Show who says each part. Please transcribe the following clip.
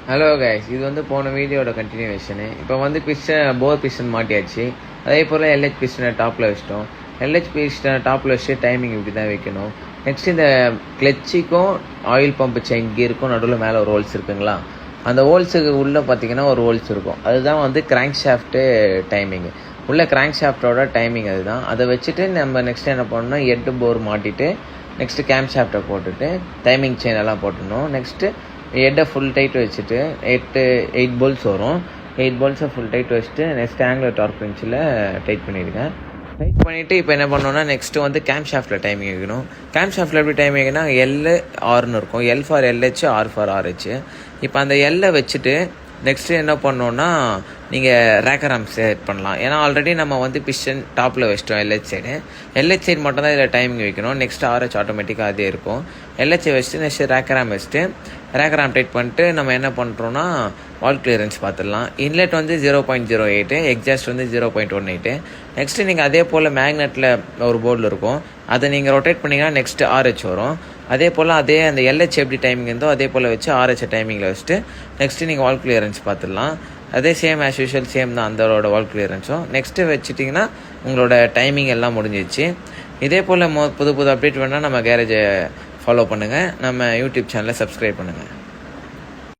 Speaker 1: Hello guys, இது வந்து போன வீடியோட கண்டினியூவேஷனு. இப்போ வந்து போர் பிஸ்டன் மாட்டியாச்சு. அதே போல் எல்ஹெச் பிஸ்டனை டாப்பில் வச்சிட்டோம். எல்ஹெச் பிஸ்டனை டாப்பில் வச்சுட்டு டைமிங் இப்படி தான் வைக்கணும். நெக்ஸ்ட் இந்த கிளச்சிக்கும் ஆயில் பம்பு செயின் கீருக்கும் நடுவில் மேலே ஒரு ஹோல்ஸ் இருக்குங்களா, அந்த ஹோல்ஸுக்கு உள்ளே பார்த்தீங்கன்னா ஒரு ஹோல்ஸ் இருக்கும். அதுதான் வந்து கிராங்க் ஷாஃப்ட்டு டைமிங்கு. உள்ள கிராங்க் ஷாஃப்டோட டைமிங் அதுதான். அதை வச்சுட்டு நம்ம நெக்ஸ்ட் என்ன பண்ணணும்னா ஹெட்டு போர் மாட்டிட்டு நெக்ஸ்ட்டு கேம் ஷாஃப்டை போட்டுட்டு டைமிங் செயின் எல்லாம் போட்டுடணும். நெக்ஸ்ட்டு ஹெட்டை ஃபுல் டைட் வச்சுட்டு 8 போல்ஸ் வரும். 8 போல்ஸை ஃபுல் டைட் வச்சுட்டு next angular torque pencil tight பண்ணியிருக்கேன். டைட் பண்ணிவிட்டு இப்போ என்ன பண்ணோன்னா நெக்ஸ்ட்டு வந்து கேம் ஷாஃப்டில் டைமிங் வைக்கணும். கேம் ஷாஃப்டில் எப்படி டைமிங் வைக்கணும்னா L-Rன்னு இருக்கும். L for LH, R for RH. இப்போ அந்த L வச்சுட்டு நெக்ஸ்ட்டு என்ன பண்ணோன்னா நீங்கள் ரேக்கர் ஆர்ம் செட் பண்ணலாம். ஏன்னா ஆல்ரெடி நம்ம வந்து பிஸ்டன் டாப்பில் வச்சிட்டோம். LH சைடு மட்டும் தான் இதில் டைமிங் வைக்கணும். நெக்ஸ்ட் RH ஆட்டோமேட்டிக்காக அதே இருக்கும். LH வச்சுட்டு நெக்ஸ்ட்டு ரேக்கர் ஆர்ம் வச்சுட்டு ரேக்கர் ஆர்ம் டைட் பண்ணிட்டு நம்ம என்ன பண்ணுறோன்னா வால் கிளியரன்ஸ் பார்த்துடலாம். இன்லெட் வந்து 0.08, எக்ஸாஸ்ட் வந்து 0.18. நெக்ஸ்ட்டு நீங்கள் அதே போல் மேக்னெட்டில் ஒரு போர்டில் இருக்கும், அதை நீங்கள் ரொட்டேட் பண்ணிங்கன்னா நெக்ஸ்ட்டு RH வரும். அதே போல் அந்த LH எப்படி டைமிங் இருந்தோ அதே போல் வச்சு RH டைமிங்கில் வச்சுட்டு நெக்ஸ்ட்டு நீங்கள் வால் கிளியரன்ஸ் பார்த்துடலாம். அதே சேம் ஆஸ் யூஷுவல் சேம் தான் அந்தோட வால் கிளியரன்ஸும். நெக்ஸ்ட்டு வச்சுட்டிங்கன்னா உங்களோட டைமிங் எல்லாம் முடிஞ்சிச்சு. இதே போல் புது அப்டேட் வேணால் நம்ம கேரேஜை ஃபாலோ பண்ணுங்கள். நம்ம யூடியூப் சேனலை சப்ஸ்கிரைப் பண்ணுங்கள்.